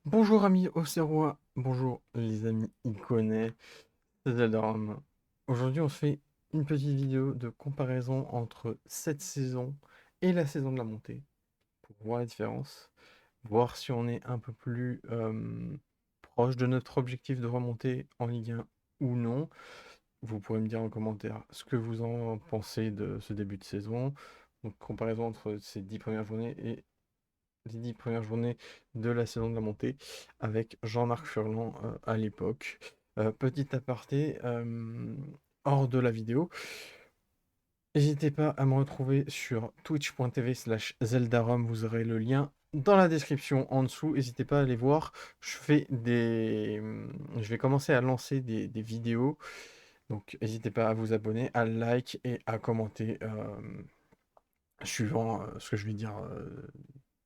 Bonjour amis Auxerrois, bonjour les amis Iconais, c'est Zeldarum. Aujourd'hui on se fait une petite vidéo de comparaison entre cette saison et la saison de la montée, pour voir la différence, voir si on est un peu plus proche de notre objectif de remonter en Ligue 1 ou non. Vous pourrez me dire en commentaire ce que vous en pensez de ce début de saison. Donc comparaison entre ces 10 premières journées et les 10 premières journées de la saison de la montée avec Jean-Marc Furlan à l'époque. Petit aparté, hors de la vidéo, n'hésitez pas à me retrouver sur twitch.tv/zeldarom, vous aurez le lien dans la description en dessous, n'hésitez pas à aller voir. Je vais commencer à lancer des vidéos, donc n'hésitez pas à vous abonner, à like et à commenter suivant ce que je vais dire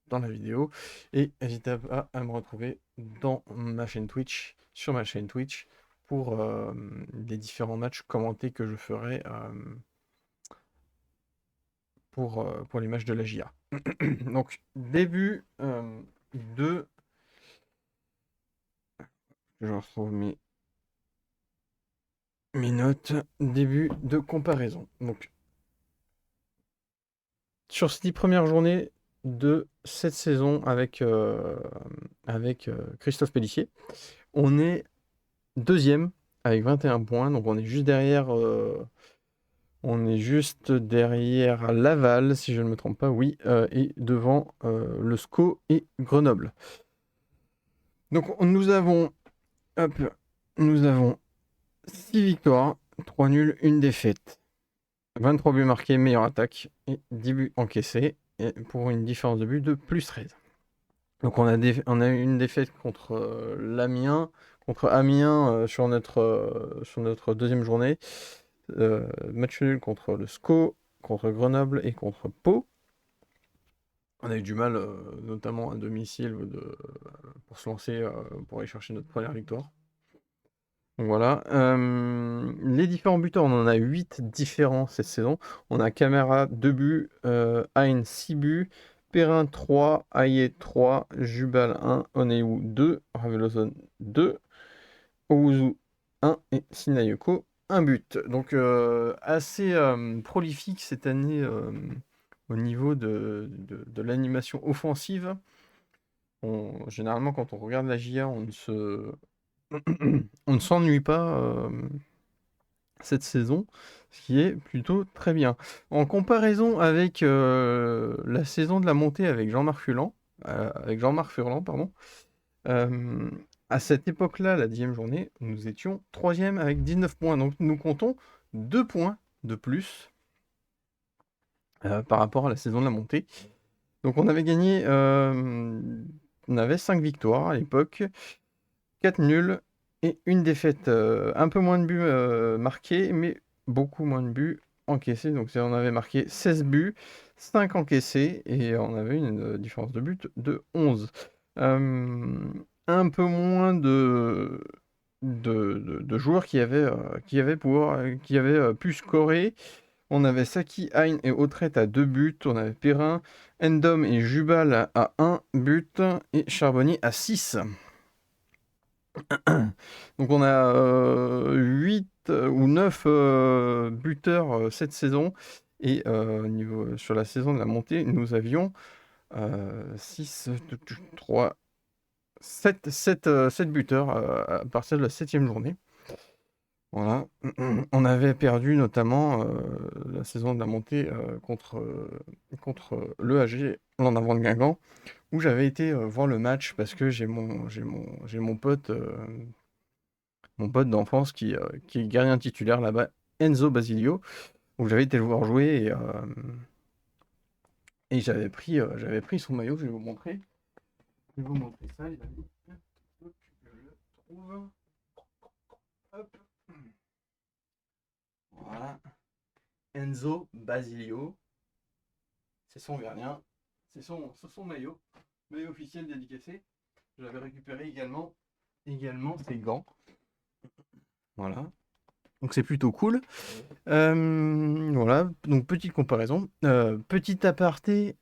dans la vidéo. Et n'hésitez pas à me retrouver dans ma chaîne Twitch, sur ma chaîne Twitch, pour les différents matchs commentés que je ferai pour les matchs de la JA. Donc, début de... Je retrouve mes notes. Début de comparaison. Donc, sur ces 10 premières journées de cette saison avec Christophe Pélissier, on est deuxième avec 21 points, donc on est juste derrière Laval, si je ne me trompe pas, oui, et devant le SCO et Grenoble. Donc hop, nous avons 6 victoires, 3 nuls, 1 défaite. 23 buts marqués, meilleure attaque, et 10 buts encaissés, et pour une différence de but de plus 13. Donc on a eu une défaite contre Amiens sur notre deuxième journée. Match nul contre le SCO, contre Grenoble et contre Pau. On a eu du mal, notamment à domicile, pour se lancer, pour aller chercher notre première victoire. Donc voilà. Les différents buteurs, on en a 8 différents cette saison. On a Camara 2 buts, Hein 6 buts, Perrin 3, Ayer 3, Jubal 1, Oneu 2, Raveloson 2, Owuzu 1 et Sinayoko 1 but. Donc assez prolifique cette année au niveau de l'animation offensive. Généralement, quand on regarde la JA, on ne s'ennuie pas cette saison, ce qui est plutôt très bien. En comparaison avec la saison de la montée avec Jean-Marc Furlan, pardon, euh, à cette époque-là, la 10e journée, nous étions 3e avec 19 points. Donc nous comptons 2 points de plus par rapport à la saison de la montée. Donc on avait 5 victoires à l'époque, 4 nuls et une défaite. Un peu moins de buts marqués, mais beaucoup moins de buts encaissés. Donc on avait marqué 16 buts, 5 encaissés, et on avait une différence de but de 11. Un peu moins de joueurs qui avaient pu scorer. On avait Saki, Hein et Autrette à 2 buts. On avait Perrin, Endom et Jubal à 1 but. Et Charbonnier à 6. Donc on a 8 ou 9 buteurs cette saison. Et sur la saison de la montée, nous avions 6, 3, 7 buteurs à partir de la 7e journée. Voilà. On avait perdu notamment la saison de la montée contre l'EAG, l'en avant de Guingamp, où j'avais été voir le match parce que j'ai mon pote d'enfance qui est gardien titulaire là-bas, Enzo Basilio, où j'avais été le voir jouer et j'avais pris son maillot, je vais vous montrer. Je vais vous montrer ça, les amis. Hop, que je le trouve. Hop. Voilà. Enzo Basilio. C'est son gardien. C'est son maillot. Maillot officiel dédicacé. J'avais récupéré également ses gants. Voilà. Donc c'est plutôt cool. Voilà, donc petite comparaison. Petit aparté,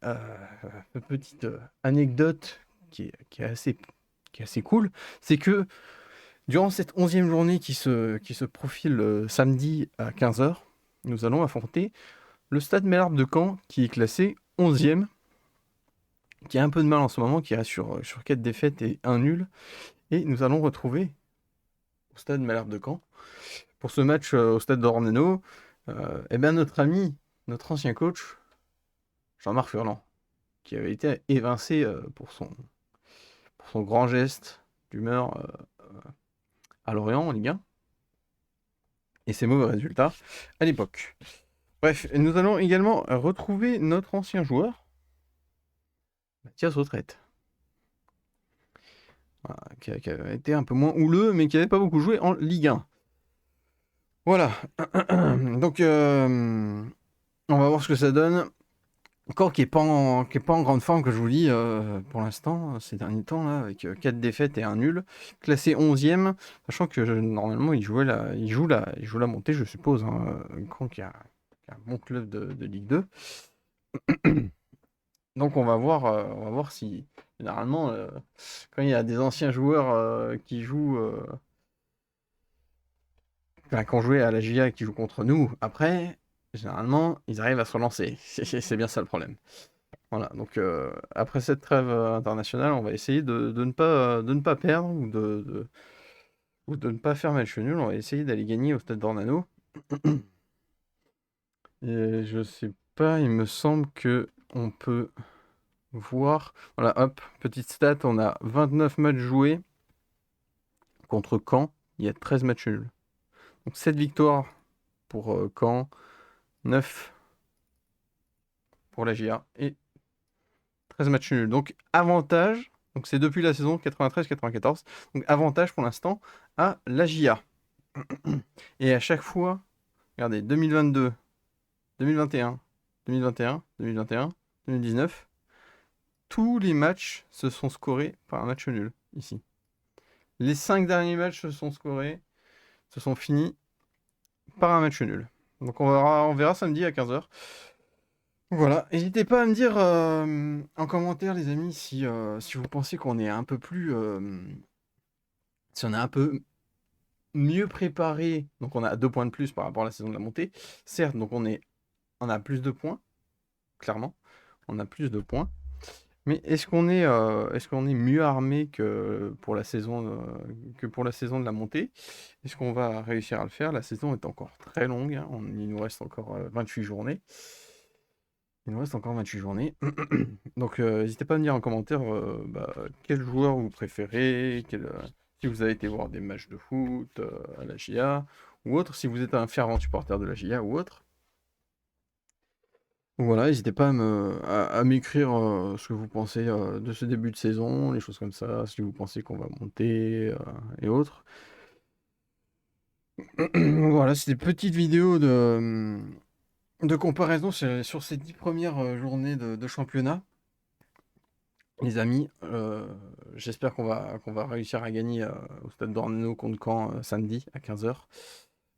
petite anecdote qui est qui est assez cool, c'est que durant cette 11e journée qui se profile samedi à 15h, nous allons affronter le Stade Malherbe de Caen, qui est classé 11e, qui a un peu de mal en ce moment, qui reste sur 4 défaites et 1 nul. Et nous allons retrouver au Stade Malherbe de Caen, pour ce match au Stade d'Ornano, eh ben notre ami, notre ancien coach, Jean-Marc Furlan, qui avait été évincé pour son grand geste d'humeur à Lorient en Ligue 1 et ses mauvais résultats à l'époque. Bref, nous allons également retrouver notre ancien joueur, Mathias Retraite, voilà, qui a été un peu moins houleux, mais qui n'avait pas beaucoup joué en Ligue 1. Voilà. Donc, on va voir ce que ça donne. Caen qui est pas en grande forme, que je vous dis, pour l'instant, ces derniers temps, là, avec 4 défaites et un nul, classé 11e, sachant que normalement il joue la montée, je suppose. Caen qui a un bon club de Ligue 2. Donc on va voir si, généralement, quand il y a des anciens joueurs qui jouent, qui ont joué à la GIA et qui jouent contre nous, après, généralement, ils arrivent à se relancer. C'est bien ça le problème. Voilà, donc après cette trêve internationale, on va essayer de ne pas perdre ou de ne pas faire match nul. On va essayer d'aller gagner au Stade d'Ornano. Et je sais pas, il me semble que on peut voir. Voilà, hop, petite stat, on a 29 matchs joués contre Caen. Il y a 13 matchs nuls. Donc 7 victoires pour Caen, 9 pour la GIA et 13 matchs nuls. Donc avantage, donc c'est depuis la saison 93-94. Donc avantage pour l'instant à la GIA. Et à chaque fois, regardez, 2022, 2021, 2021, 2021, 2019, tous les matchs se sont scorés par un match nul, ici. Les 5 derniers matchs se sont finis par un match nul. Donc on verra samedi à 15h. Voilà, n'hésitez pas à me dire en commentaire, les amis, si vous pensez qu'on est un peu plus... si on est un peu mieux préparé. Donc on a 2 points de plus par rapport à la saison de la montée. Certes, donc on a plus de points, clairement. On a plus de points. Mais est-ce qu'on est mieux armé que pour la saison de la montée? Est-ce qu'on va réussir à le faire? La saison est encore très longue, hein. Il nous reste encore 28 journées. Il nous reste encore 28 journées. Donc n'hésitez pas à me dire en commentaire quel joueur vous préférez, si vous avez été voir des matchs de foot à la GIA ou autre, si vous êtes un fervent supporter de la GIA ou autre. Voilà, n'hésitez pas à m'écrire ce que vous pensez de ce début de saison, les choses comme ça, si vous pensez qu'on va monter et autres. Voilà, c'est des petites vidéos de comparaison sur ces 10 premières journées de championnat. Les amis, j'espère qu'on va réussir à gagner au Stade d'Ornano contre Caen samedi à 15h.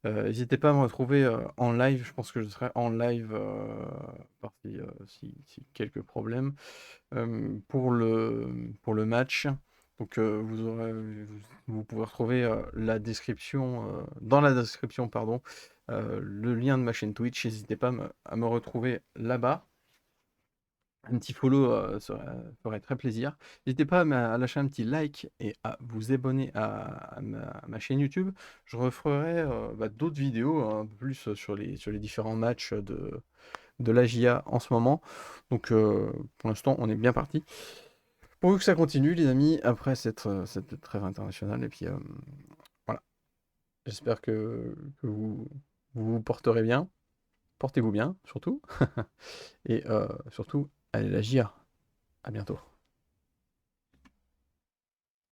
N'hésitez pas à me retrouver en live, je pense que je serai en live si quelques problèmes pour le match. Donc vous pouvez retrouver la description, dans la description, pardon, le lien de ma chaîne Twitch. N'hésitez pas à me retrouver là-bas. Un petit follow ferait très plaisir. N'hésitez pas à lâcher un petit like et à vous abonner à ma chaîne YouTube. Je referai d'autres vidéos un peu plus sur les différents matchs de la GIA en ce moment. Donc pour l'instant, on est bien parti. Pourvu que ça continue, les amis, après cette trêve internationale. Et puis voilà. J'espère que vous porterez bien. Portez-vous bien, surtout. Et surtout, allez la GIA. À bientôt.